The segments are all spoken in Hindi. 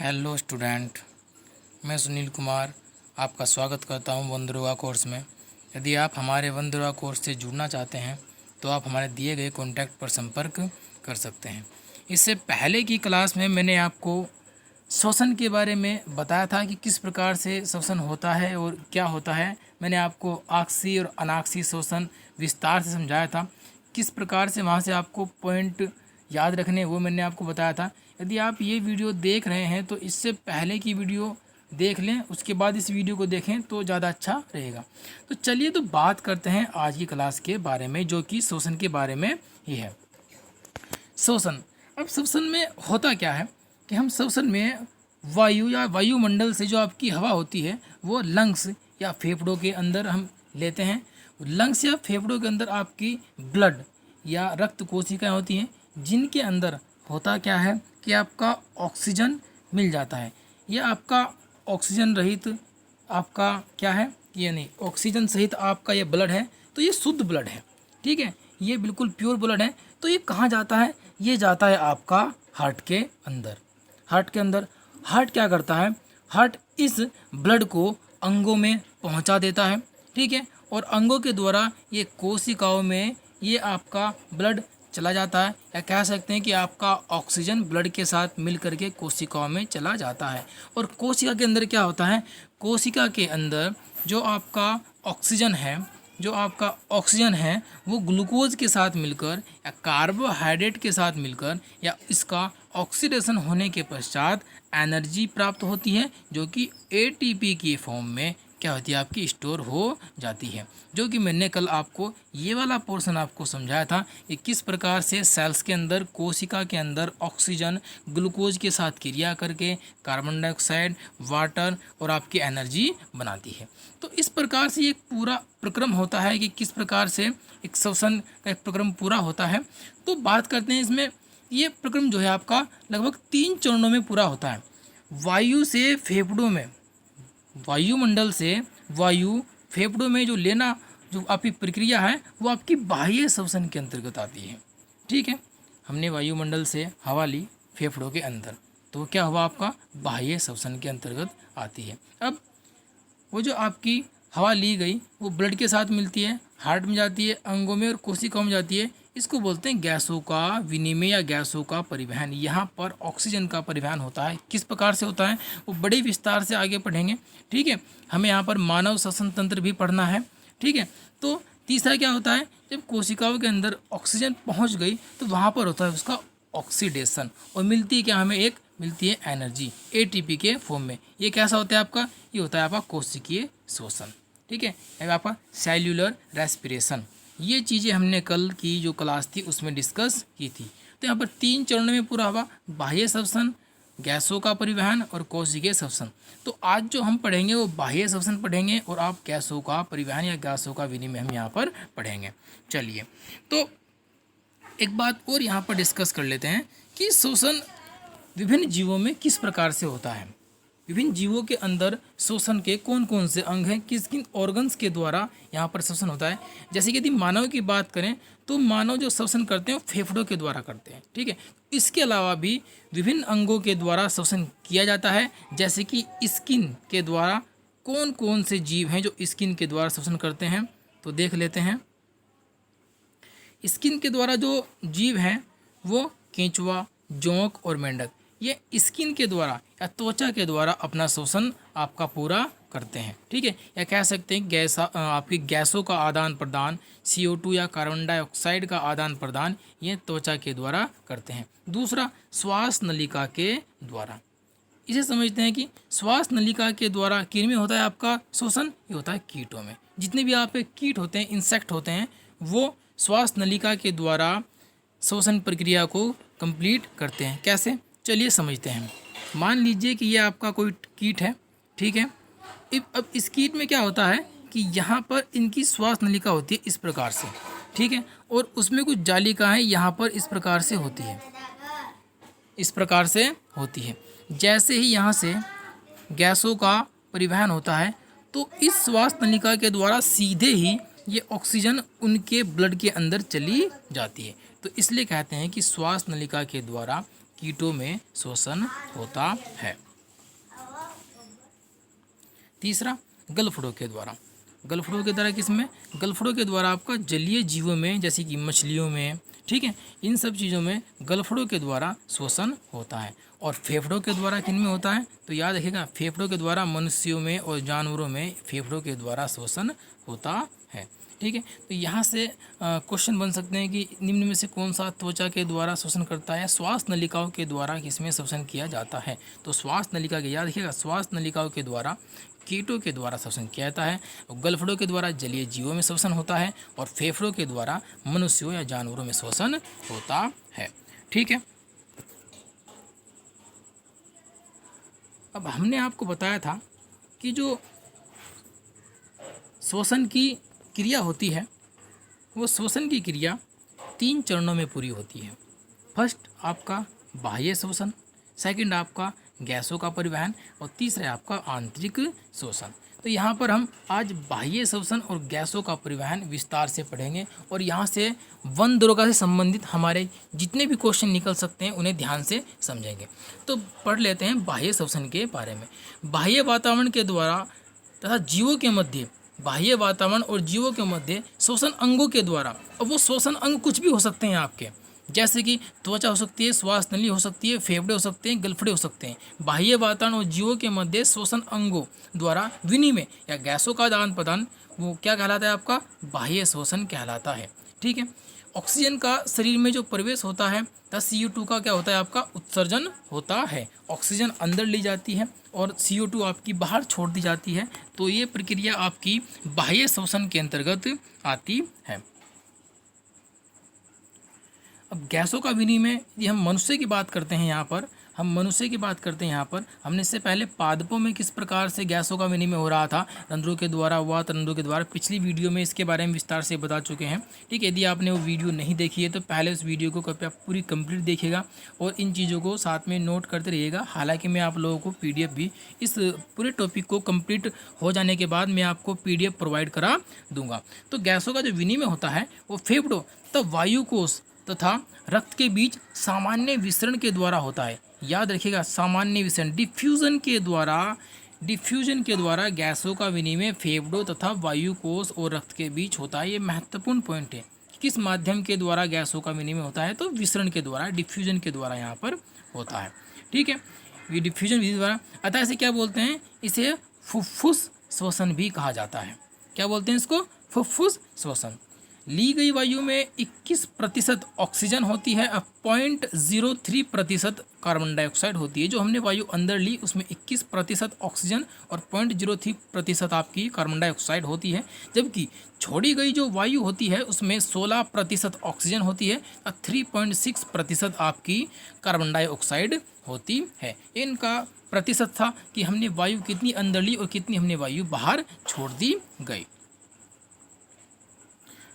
हेलो स्टूडेंट, मैं सुनील कुमार आपका स्वागत करता हूं वंदरोगा कोर्स में। यदि आप हमारे वंदरोगा कोर्स से जुड़ना चाहते हैं तो आप हमारे दिए गए कॉन्टैक्ट पर संपर्क कर सकते हैं। इससे पहले की क्लास में मैंने आपको श्वसन के बारे में बताया था कि किस प्रकार से श्वसन होता है और क्या होता है। मैंने आपको आक्सीय और अनाक्सीय श्वसन विस्तार से समझाया था। किस प्रकार से वहाँ से आपको पॉइंट याद रखने वो मैंने आपको बताया था। यदि आप ये वीडियो देख रहे हैं तो इससे पहले की वीडियो देख लें, उसके बाद इस वीडियो को देखें तो ज़्यादा अच्छा रहेगा। तो चलिए तो बात करते हैं आज की क्लास के बारे में, जो कि श्वसन के बारे में ही है। श्वसन, अब श्वसन में होता क्या है कि हम श्वसन में वायु या वायुमंडल से जो आपकी हवा होती है वो लंग्स या फेफड़ों के अंदर हम लेते हैं। लंग्स या फेफड़ों के अंदर आपकी ब्लड या रक्त कोशिकाएं होती हैं, जिनके अंदर होता क्या है कि आपका ऑक्सीजन मिल जाता है। यह आपका ऑक्सीजन रहित आपका क्या है, ये नहीं, ऑक्सीजन सहित आपका ये ब्लड है, तो ये शुद्ध ब्लड है, ठीक है, ये बिल्कुल प्योर ब्लड है। तो ये कहाँ जाता है? ये जाता है आपका हार्ट के अंदर। हार्ट के अंदर हार्ट क्या करता है? हार्ट इस ब्लड को अंगों में पहुंचा देता है, ठीक है, और अंगों के द्वारा ये कोशिकाओं में ये आपका ब्लड चला जाता है, या कह सकते हैं कि आपका ऑक्सीजन ब्लड के साथ मिल करके कोशिकाओं में चला जाता है। और कोशिका के अंदर क्या होता है? कोशिका के अंदर जो आपका ऑक्सीजन है वो ग्लूकोज के साथ मिलकर या कार्बोहाइड्रेट के साथ मिलकर या इसका ऑक्सीडेशन होने के पश्चात एनर्जी प्राप्त होती है, जो कि एटीपी की फॉर्म में क्या होती है, आपकी स्टोर हो जाती है। जो कि मैंने कल आपको ये वाला पोर्शन आपको समझाया था कि किस प्रकार से सेल्स के अंदर, कोशिका के अंदर ऑक्सीजन ग्लूकोज के साथ क्रिया करके कार्बन डाइऑक्साइड, वाटर और आपकी एनर्जी बनाती है। तो इस प्रकार से एक पूरा प्रक्रम होता है कि किस प्रकार से एक श्वसन का एक प्रक्रम पूरा होता है। तो बात करते हैं इसमें, ये प्रक्रम जो है आपका लगभग 3 चरणों में पूरा होता है। वायु से फेफड़ों में, वायुमंडल से वायु फेफड़ों में जो लेना जो आपकी प्रक्रिया है वो आपकी बाह्य श्वसन के अंतर्गत आती है, ठीक है। हमने वायुमंडल से हवा ली फेफड़ों के अंदर, तो क्या हुआ, आपका बाह्य श्वसन के अंतर्गत आती है। अब वो जो आपकी हवा ली गई वो ब्लड के साथ मिलती है, हार्ट में जाती है, अंगों में और कोशिकाओं में जाती है। इसको बोलते हैं गैसों का विनिमय या गैसों का परिवहन। यहाँ पर ऑक्सीजन का परिवहन होता है। किस प्रकार से होता है वो बड़े विस्तार से आगे पढ़ेंगे, ठीक है। हमें यहाँ पर मानव श्वसन तंत्र भी पढ़ना है, ठीक है। तो तीसरा क्या होता है, जब कोशिकाओं के अंदर ऑक्सीजन पहुँच गई तो वहाँ पर होता है उसका ऑक्सीडेशन, और मिलती है क्या, हमें मिलती है एनर्जी एटीपी के फॉर्म में। ये कैसा होता है आपका? ये होता है आपका कोशिकीय श्वसन, ठीक है, आपका सेल्यूलर रेस्पिरेशन। ये चीज़ें हमने कल की जो क्लास थी उसमें डिस्कस की थी। तो यहाँ पर 3 चरणों में पूरा हुआ, बाह्य श्वसन, गैसों का परिवहन और कोशिकीय श्वसन। तो आज जो हम पढ़ेंगे वो बाह्य श्वसन पढ़ेंगे और आप गैसों का परिवहन या गैसों का विनिमय हम यहाँ पर पढ़ेंगे। चलिए, तो एक बात और यहाँ पर डिस्कस कर लेते हैं कि श्वसन विभिन्न जीवों में किस प्रकार से होता है। विभिन्न जीवों के अंदर श्वसन के कौन कौन से अंग हैं, किस किन ऑर्गन्स के द्वारा यहाँ पर श्वसन होता है। जैसे कि यदि मानव की बात करें तो मानव जो श्वसन करते हैं वो फेफड़ों के द्वारा करते हैं, ठीक है। इसके अलावा भी विभिन्न अंगों के द्वारा श्वसन किया जाता है। जैसे कि स्किन के द्वारा कौन कौन से जीव हैं जो स्किन के द्वारा श्वसन करते हैं, तो देख लेते हैं। स्किन के द्वारा जो जीव हैं वो केंचुआ, जोंक और मेंढक, ये स्किन के द्वारा या त्वचा के द्वारा अपना श्वसन आपका पूरा करते हैं, ठीक है। या कह सकते हैं आपकी गैसों का आदान प्रदान, CO2 या कार्बन डाइऑक्साइड का आदान प्रदान ये त्वचा के द्वारा करते हैं। दूसरा, श्वास नलिका के द्वारा। इसे समझते हैं कि श्वास नलिका के द्वारा किन में होता है आपका श्वसन? ये होता है कीटों में। जितने भी आप कीट होते हैं, इंसेक्ट होते हैं, वो श्वास नलिका के द्वारा श्वसन प्रक्रिया को कंप्लीट करते हैं। कैसे? चलिए समझते हैं। मान लीजिए कि ये आपका कोई कीट है, ठीक है। अब इस कीट में क्या होता है कि यहाँ पर इनकी श्वास नलिका होती है इस प्रकार से, ठीक है, और उसमें कुछ जालिकाएं यहाँ पर इस प्रकार से होती है, इस प्रकार से होती है। जैसे ही यहाँ से गैसों का परिवहन होता है तो इस श्वास नलिका के द्वारा सीधे ही ये ऑक्सीजन उनके ब्लड के अंदर चली जाती है। तो इसलिए कहते हैं कि श्वास नलिका के द्वारा कीटों में श्वसन होता है। तीसरा गलफड़ों के द्वारा। गलफड़ों के द्वारा किसमें? गलफड़ों के द्वारा आपका जलीय जीवों में, जैसे कि मछलियों में, ठीक है, इन सब चीज़ों में गलफड़ों के द्वारा शोषण होता है। और फेफड़ों के द्वारा किन में होता है? तो याद रखिएगा, फेफड़ों के द्वारा मनुष्यों में और जानवरों में फेफड़ों के द्वारा शोषण होता है। ठीक है, तो यहाँ से क्वेश्चन बन सकते हैं कि निम्न में से कौन सा त्वचा के द्वारा शोषण करता है? श्वास नलिकाओं के द्वारा किसमें शोषण किया जाता है? तो श्वास नलिका के, याद रखिएगा, श्वास नलिकाओं के द्वारा, कीटों के द्वारा शोषण किया जाता है। गलफड़ों के द्वारा जलीय जीवों में शोषण होता है और फेफड़ों के द्वारा मनुष्यों या जानवरों में शोषण होता है। ठीक है, अब हमने आपको बताया था कि जो शोषण की क्रिया होती है, वो शोषण की क्रिया 3 चरणों में पूरी होती है। फर्स्ट आपका बाह्य शोषण, सेकंड आपका गैसों का परिवहन और तीसरा आपका आंतरिक शोषण। तो यहाँ पर हम आज बाह्य शोषण और गैसों का परिवहन विस्तार से पढ़ेंगे और यहाँ से वन दुर्गा से संबंधित हमारे जितने भी क्वेश्चन निकल सकते हैं उन्हें ध्यान से समझेंगे। तो पढ़ लेते हैं बाह्य शोषण के बारे में। बाह्य वातावरण के द्वारा तथा जीवों के मध्य, बाह्य वातावरण और जीवों के मध्य शोषण अंगों के द्वारा, और वो शोषण अंग कुछ भी हो सकते हैं आपके, जैसे कि त्वचा हो सकती है, श्वास नली हो सकती है, फेफड़े हो सकते हैं, गलफड़े हो सकते हैं। बाह्य वातावरण और जीवों के मध्य शोषण अंगों द्वारा विनिमय या गैसों का आदान प्रदान, वो क्या कहलाता है? आपका बाह्य शोषण कहलाता है। ठीक है, ऑक्सीजन का शरीर में जो प्रवेश होता है तथा CO2 का क्या होता है? आपका उत्सर्जन होता है। ऑक्सीजन अंदर ली जाती है और CO2 आपकी बाहर छोड़ दी जाती है। तो ये प्रक्रिया आपकी बाह्य शोषण के अंतर्गत आती है। अब गैसों का विनिमय, यदि हम मनुष्य की बात करते हैं, यहाँ पर हम मनुष्य की बात करते हैं। यहाँ पर हमने इससे पहले पादपों में किस प्रकार से गैसों का विनिमय हो रहा था, रंध्रों के द्वारा हुआ, रंध्रों के द्वारा, पिछली वीडियो में इसके बारे में विस्तार से बता चुके हैं। ठीक है, यदि आपने वो वीडियो नहीं देखी है तो पहले उस वीडियो को कृपया पूरी कंप्लीट देखिएगा और इन चीज़ों को साथ में नोट करते रहिएगा। हालाँकि मैं आप लोगों को PDF भी, इस पूरे टॉपिक को कंप्लीट हो जाने के बाद मैं आपको PDF प्रोवाइड करा दूंगा। तो गैसों का जो विनिमय होता है वो फेफड़ों तथा वायुकोश तथा रक्त के बीच सामान्य विसरण के द्वारा होता है। याद रखिएगा, सामान्य विसरण, डिफ्यूजन के द्वारा गैसों का विनिमय फेफड़ों तथा वायुकोश और रक्त के बीच होता है। ये महत्वपूर्ण पॉइंट है। किस माध्यम के द्वारा गैसों का विनिमय होता है? तो विसरण के द्वारा, डिफ्यूजन के द्वारा यहाँ पर होता है। ठीक है, ये डिफ्यूजन विधि द्वारा, अतः इसे क्या बोलते हैं? इसे फुफ्फुस श्वसन भी कहा जाता है। क्या बोलते हैं इसको? फुफ्फुस श्वसन। ली गई वायु में 21% ऑक्सीजन होती है, 0.03% कार्बन डाइऑक्साइड होती है। जो हमने वायु अंदर ली उसमें 21% ऑक्सीजन और 0.03% आपकी कार्बन डाइऑक्साइड होती है, जबकि छोड़ी गई जो वायु होती है उसमें 16% ऑक्सीजन होती है और 3.6% आपकी कार्बन डाइऑक्साइड होती है। इनका प्रतिशत था कि हमने वायु कितनी अंदर ली और कितनी हमने वायु बाहर छोड़ दी गई।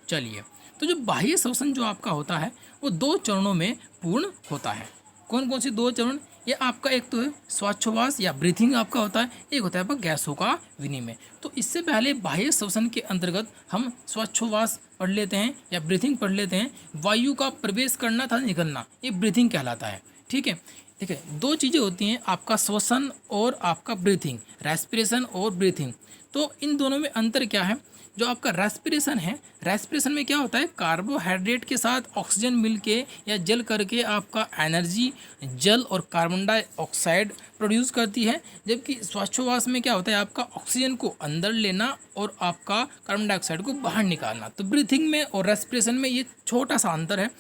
चलिए, तो जो बाह्य शोषण जो आपका होता है वो 2 चरणों में पूर्ण होता है। कौन कौन से 2 चरण? ये आपका एक तो है श्वासोच्छ्वास या ब्रीथिंग आपका होता है, एक होता है आपका गैसों का विनिमय। तो इससे पहले बाह्य शोषण के अंतर्गत हम श्वासोच्छ्वास पढ़ लेते हैं या ब्रीथिंग पढ़ लेते हैं। वायु का प्रवेश करना था निकलना, ये ब्रीथिंग कहलाता है। ठीक है, देखिए 2 चीज़ें होती हैं, आपका श्वसन और आपका ब्रीथिंग, रेस्पिरेशन और ब्रीथिंग। तो इन दोनों में अंतर क्या है? जो आपका रेस्पिरेशन है, रेस्पिरेशन में क्या होता है? कार्बोहाइड्रेट के साथ ऑक्सीजन मिलके या जल करके आपका एनर्जी, जल और कार्बन डाइऑक्साइड प्रोड्यूस करती है, जबकि श्वासोच्छ्वास में क्या होता है? आपका ऑक्सीजन को अंदर लेना और आपका कार्बन डाइऑक्साइड को बाहर निकालना। तो ब्रीथिंग में और रेस्पिरेशन में ये छोटा सा अंतर है।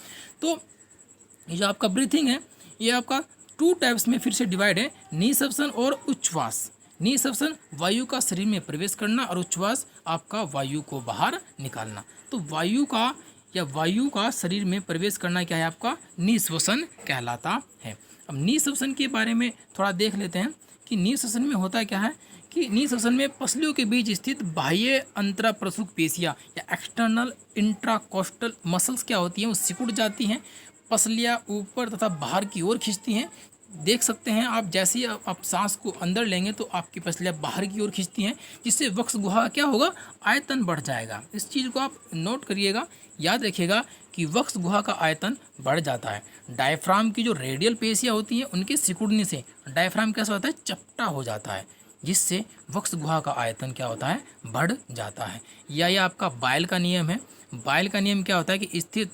तो ये जो आपका ब्रीथिंग है ये आपका 2 टाइप्स में फिर से डिवाइड है, निःश्वसन और उच्छ्वास। निःश्वसन वायु का शरीर में प्रवेश करना और उच्छ्वास आपका वायु को बाहर निकालना। तो वायु का शरीर में प्रवेश करना क्या है? आपका निःश्वसन कहलाता है। अब निःश्वसन के बारे में थोड़ा देख लेते हैं कि निःश्वसन में होता क्या है कि निःश्वसन में पसलियों के बीच स्थित बाह्य अंतराप्रसूक पेशियाँ या एक्सटर्नल इंट्राकोस्टल मसल्स क्या होती हैं? वो सिकुड़ जाती हैं, पसलियाँ ऊपर तथा बाहर की ओर खींचती हैं। देख सकते हैं आप, जैसे ही आप सांस को अंदर लेंगे तो आपकी पसलियाँ बाहर की ओर खींचती हैं, जिससे वक्ष गुहा क्या होगा? आयतन बढ़ जाएगा। इस चीज़ को आप नोट करिएगा, याद रखिएगा कि वक्ष गुहा का आयतन बढ़ जाता है। डायफ्राम की जो रेडियल पेशियाँ होती हैं उनके सिकुड़ने से डायफ्राम कैसा होता है? चपटा हो जाता है। जिससे वक्ष गुहा का आयतन क्या होता है, बढ़ जाता है। या ये आपका बायल का नियम है। बायल का नियम क्या होता है कि स्थिर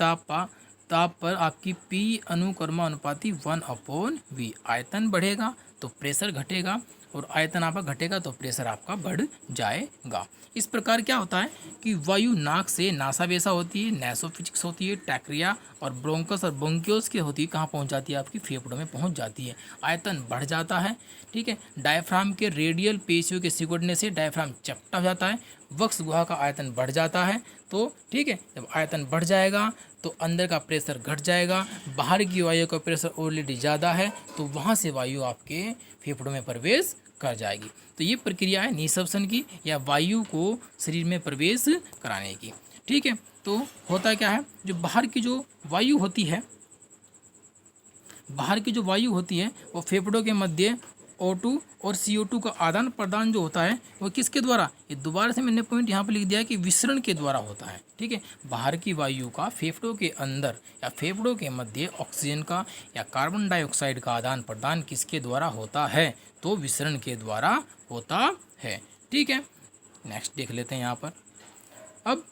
ताप पर आपकी P अनुकर्मानुपाती 1/V, आयतन बढ़ेगा तो प्रेशर घटेगा, और आयतन आपका घटेगा तो प्रेशर आपका बढ़ जाएगा। इस प्रकार क्या होता है कि वायु नाक से नासाबेसा होती है, नेसोफिजिक्स होती है, टैक्रिया और ब्रोंकस और ब्रोंकियोल्स की होती है, कहाँ पहुँच जाती है, आपकी फेफड़ों में पहुँच जाती है, आयतन बढ़ जाता है। ठीक है, डायफ्राम के रेडियल पेशियों के सिकुड़ने से डायफ्राम चपटा हो जाता है, वक्ष गुहा का आयतन बढ़ जाता है। तो ठीक है, जब आयतन बढ़ जाएगा तो अंदर का प्रेशर घट जाएगा, बाहर की वायु का प्रेशर ऑलरेडी ज़्यादा है तो वहाँ से वायु आपके फेफड़ों में प्रवेश कर जाएगी। तो ये प्रक्रिया है निःश्वसन की, या वायु को शरीर में प्रवेश कराने की। ठीक है, तो होता क्या है, जो बाहर की जो वायु होती है, बाहर की जो वायु होती है वो फेफड़ों के मध्य O2 और CO2 का आदान प्रदान जो होता है वो किसके द्वारा, ये दोबारा से मैंने पॉइंट यहाँ पर लिख दिया है कि विसरण के द्वारा होता है। ठीक है, बाहर की वायु का फेफड़ों के अंदर या फेफड़ों के मध्य ऑक्सीजन का या कार्बन डाइऑक्साइड का आदान प्रदान किसके द्वारा होता है, तो विसरण के द्वारा होता है। ठीक है, नेक्स्ट देख लेते हैं यहाँ पर। अब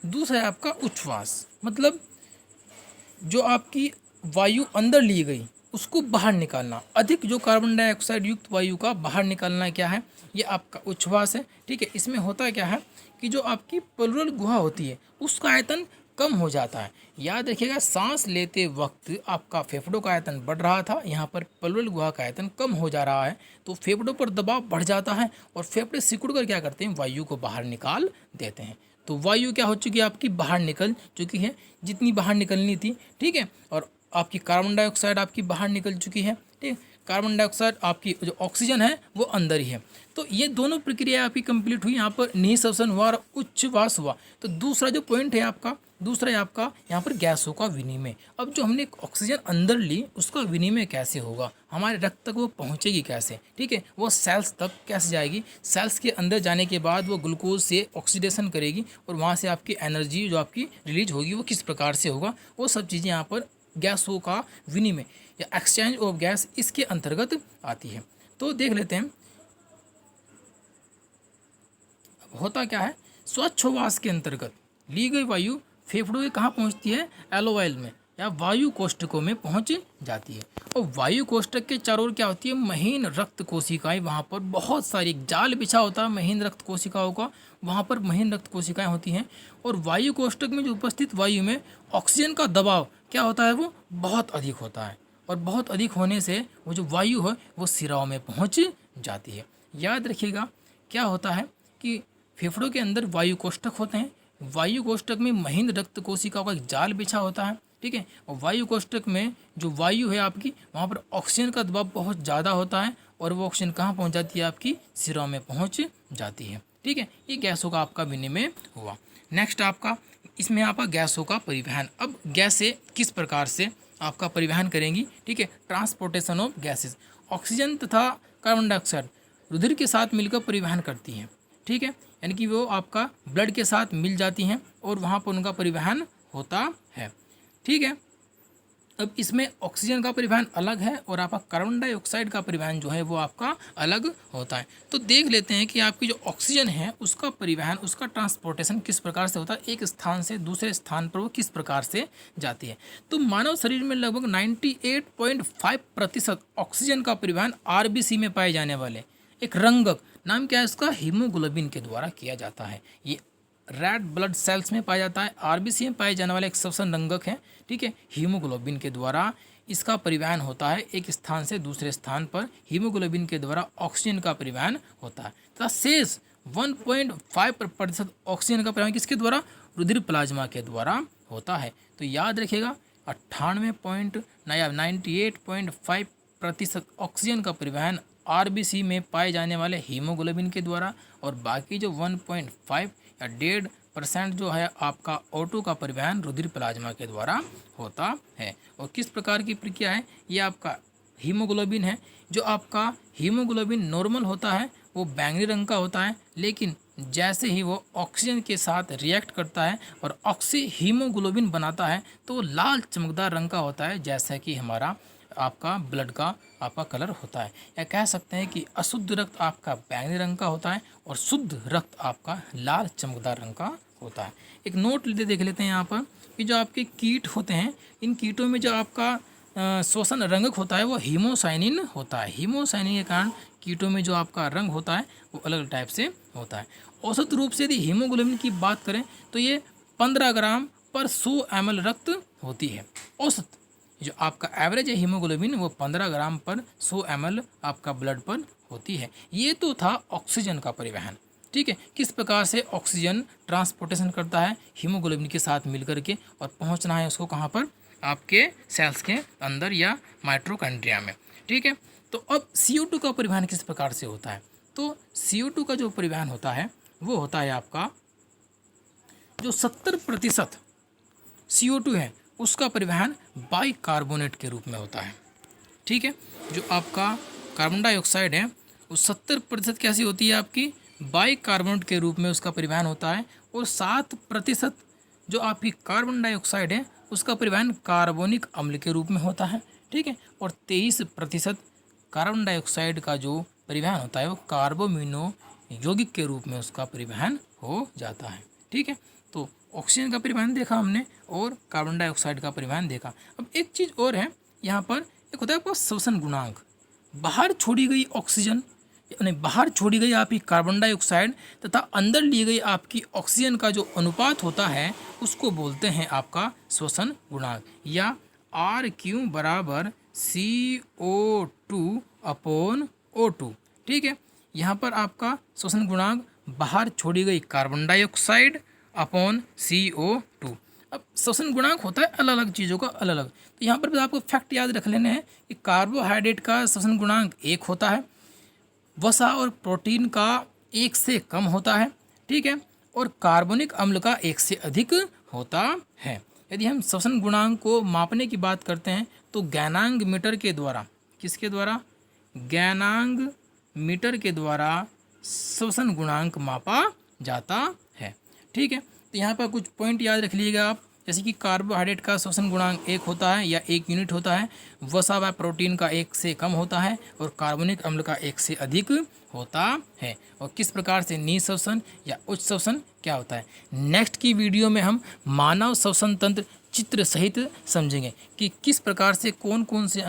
दूसरा है आपका उच्छ्वास, मतलब जो आपकी वायु अंदर ली गई उसको बाहर निकालना, अधिक जो कार्बन डाइऑक्साइड युक्त वायु का बाहर निकालना क्या है, ये आपका उच्छ्वास है। ठीक है, इसमें होता क्या है कि जो आपकी प्लूरल गुहा होती है उसका आयतन कम हो जाता है। याद रखिएगा, सांस लेते वक्त आपका फेफड़ों का आयतन बढ़ रहा था, यहाँ पर प्लूरल गुहा का आयतन कम हो जा रहा है, तो फेफड़ों पर दबाव बढ़ जाता है और फेफड़े सिकुड़ कर क्या करते हैं, वायु को बाहर निकाल देते हैं। तो वायु क्या हो चुकी है, आपकी बाहर निकल चुकी है जितनी बाहर निकलनी थी। ठीक है, और आपकी कार्बन डाइऑक्साइड आपकी बाहर निकल चुकी है। ठीक है, कार्बन डाइऑक्साइड आपकी जो ऑक्सीजन है वो अंदर ही है। तो ये दोनों प्रक्रिया आपकी कंप्लीट हुई, यहाँ पर निःश्वसन हुआ और उच्छ्वास हुआ। तो दूसरा जो पॉइंट है आपका, दूसरा है आपका यहाँ पर गैसों का विनिमय। अब जो हमने ऑक्सीजन अंदर ली उसका विनिमय कैसे होगा, हमारे रक्त तक वो पहुँचेगी कैसे। ठीक है, वो सेल्स तक कैसे जाएगी, सेल्स के अंदर जाने के बाद वो ग्लूकोज से ऑक्सीडेशन करेगी और वहाँ से आपकी एनर्जी जो आपकी रिलीज होगी वो किस प्रकार से होगा, वो सब चीज़ें यहाँ पर गैसों का विनिमय या एक्सचेंज ऑफ गैस इसके अंतर्गत आती है। तो देख लेते हैं अब होता क्या है। स्वच्छवास के अंतर्गत ली गई वायु फेफड़ों के कहाँ पहुँचती है, एलोवाइल में या वायु कोष्ठकों में पहुँच जाती है। और वायु कोष्ठक के चारों ओर क्या होती है, महीन रक्त कोशिकाएं, वहाँ पर बहुत सारी जाल बिछा होता है महीन रक्त कोशिकाओं का, वहाँ पर महीन रक्त कोशिकाएं होती हैं। और वायु कोष्ठक में जो उपस्थित वायु में ऑक्सीजन का दबाव क्या होता है, वो बहुत अधिक होता है, और बहुत अधिक होने से वो जो वायु है वो सिराओं में पहुँच जाती है। याद रखिएगा क्या होता है कि फेफड़ों के अंदर वायु कोष्ठक होते हैं, वायु कोष्ठक में महीन रक्त कोशिकाओं का एक जाल बिछा होता है। ठीक है, और वायु कोष्ठक में जो वायु है आपकी, वहाँ पर ऑक्सीजन का दबाव बहुत ज़्यादा होता है और वो ऑक्सीजन कहाँ पहुँच जाती है, आपकी सिरों में पहुँच जाती है। ठीक है, ये गैसों का आपका विनिमय हुआ। नेक्स्ट आपका इसमें आपका गैसों का परिवहन। अब गैसें किस प्रकार से आपका परिवहन करेंगी। ठीक है, ट्रांसपोर्टेशन ऑफ गैसेस, ऑक्सीजन तथा कार्बन डाइऑक्साइड रुधिर के साथ मिलकर परिवहन करती हैं। ठीक है, यानी कि वो आपका ब्लड के साथ मिल जाती हैं और वहाँ पर उनका परिवहन होता है। ठीक है, अब इसमें ऑक्सीजन का परिवहन अलग है और आपका कार्बन डाइऑक्साइड का परिवहन जो है वो आपका अलग होता है। तो देख लेते हैं कि आपकी जो ऑक्सीजन है उसका परिवहन, उसका ट्रांसपोर्टेशन किस प्रकार से होता है, एक स्थान से दूसरे स्थान पर वो किस प्रकार से जाती है। तो मानव शरीर में लगभग 98.5% ऑक्सीजन का परिवहन आरबीसी में पाए जाने वाले एक रंगक, नाम क्या है इसका, हीमोग्लोबिन के द्वारा किया जाता है। ये रेड ब्लड सेल्स में पाया जाता है, आरबीसी में पाए जाने वाला एक श्वसन रंगक है। ठीक है, हीमोग्लोबिन के द्वारा इसका परिवहन होता है एक स्थान से दूसरे स्थान पर, हीमोग्लोबिन के द्वारा ऑक्सीजन का परिवहन होता है तथा शेष 1.5% ऑक्सीजन का परिवहन किसके द्वारा, रुधिर प्लाज्मा के द्वारा होता है। तो याद रखिएगा 98.5% ऑक्सीजन का परिवहन आरबीसी में पाए जाने वाले हीमोग्लोबिन के द्वारा, और बाकी जो 1.5 या 1.5% जो है आपका O2 का परिवहन रुधिर प्लाज्मा के द्वारा होता है। और किस प्रकार की प्रक्रिया है, ये आपका हीमोग्लोबिन है। जो आपका हीमोग्लोबिन नॉर्मल होता है वो बैंगनी रंग का होता है, लेकिन जैसे ही वो ऑक्सीजन के साथ रिएक्ट करता है और ऑक्सी हीमोग्लोबिन बनाता है तो वो लाल चमकदार रंग का होता है, जैसा कि हमारा आपका ब्लड का आपका कलर होता है। या कह सकते हैं कि अशुद्ध रक्त आपका बैंगनी रंग का होता है और शुद्ध रक्त आपका लाल चमकदार रंग का होता है। एक नोट देख लेते हैं यहाँ पर कि जो आपके कीट होते हैं, इन कीटों में जो आपका श्वसन रंगक होता है वो हीमोसाइनिन होता है। हीमोसाइनिन के कारण कीटों में जो आपका रंग होता है वो अलग टाइप से होता है। औसत रूप से यदि हीमोग्लोबिन की बात करें तो ये 15 ग्राम पर 100 ml रक्त होती है। औसत जो आपका एवरेज है हीमोग्लोबिन वो 15 ग्राम पर 100 ml आपका ब्लड पर होती है। ये तो था ऑक्सीजन का परिवहन, ठीक है, किस प्रकार से ऑक्सीजन ट्रांसपोर्टेशन करता है हीमोग्लोबिन के साथ मिलकर के और पहुंचना है उसको कहाँ पर, आपके सेल्स के अंदर या माइटोकॉन्ड्रिया में, ठीक है। तो अब CO2 का परिवहन किस प्रकार से होता है, तो CO2 का जो परिवहन होता है वो होता है आपका जो 70% CO2 है उसका परिवहन बाइकार्बोनेट के रूप में होता है, ठीक है। जो आपका कार्बन डाइऑक्साइड है वो 70% कैसी होती है आपकी बाइकार्बोनेट के रूप में उसका परिवहन होता है, और 7% जो आपकी कार्बन डाइऑक्साइड है उसका परिवहन कार्बोनिक अम्ल के रूप में होता है, ठीक है। और 23% कार्बन डाइऑक्साइड का जो परिवहन होता है वो कार्बोमिनो यौगिक के रूप में उसका परिवहन हो जाता है, ठीक है। तो ऑक्सीजन का परिवहन देखा हमने और कार्बन डाइऑक्साइड का परिवहन देखा। अब एक चीज़ और है यहाँ पर, एक होता है आपका श्वसन गुणांक। बाहर छोड़ी गई ऑक्सीजन यानी बाहर छोड़ी गई आपकी कार्बन डाइऑक्साइड तथा अंदर ली गई आपकी ऑक्सीजन का जो अनुपात होता है उसको बोलते हैं आपका श्वसन गुणांक, या RQ बराबर CO2/O2, ठीक है। यहाँ पर आपका श्वसन गुणांक बाहर छोड़ी गई कार्बन डाइऑक्साइड अपॉन CO2। अब श्वसन गुणांक होता है अलग अलग चीज़ों का अलग अलग, तो यहाँ पर भी आपको फैक्ट याद रख लेने हैं कि कार्बोहाइड्रेट का श्वसन गुणांक 1 होता है, वसा और प्रोटीन का 1 से कम होता है, ठीक है, और कार्बनिक अम्ल का 1 से अधिक होता है। यदि हम श्वसन गुणांक को मापने की बात करते हैं तो गैनांग मीटर के द्वारा, किसके द्वारा, गैनांग मीटर के द्वारा श्वसन गुणांक मापा जाता है, ठीक है। तो यहाँ पर कुछ पॉइंट याद रख लीजिएगा आप, जैसे कि कार्बोहाइड्रेट का श्वसन गुणांक 1 होता है या 1 यूनिट होता है, वसा व प्रोटीन का 1 से कम होता है और कार्बनिक अम्ल का 1 से अधिक होता है। और किस प्रकार से निःश्वसन या उच्च श्वसन क्या होता है, नेक्स्ट की वीडियो में हम मानव श्वसन तंत्र चित्र सहित समझेंगे कि किस प्रकार से कौन कौन से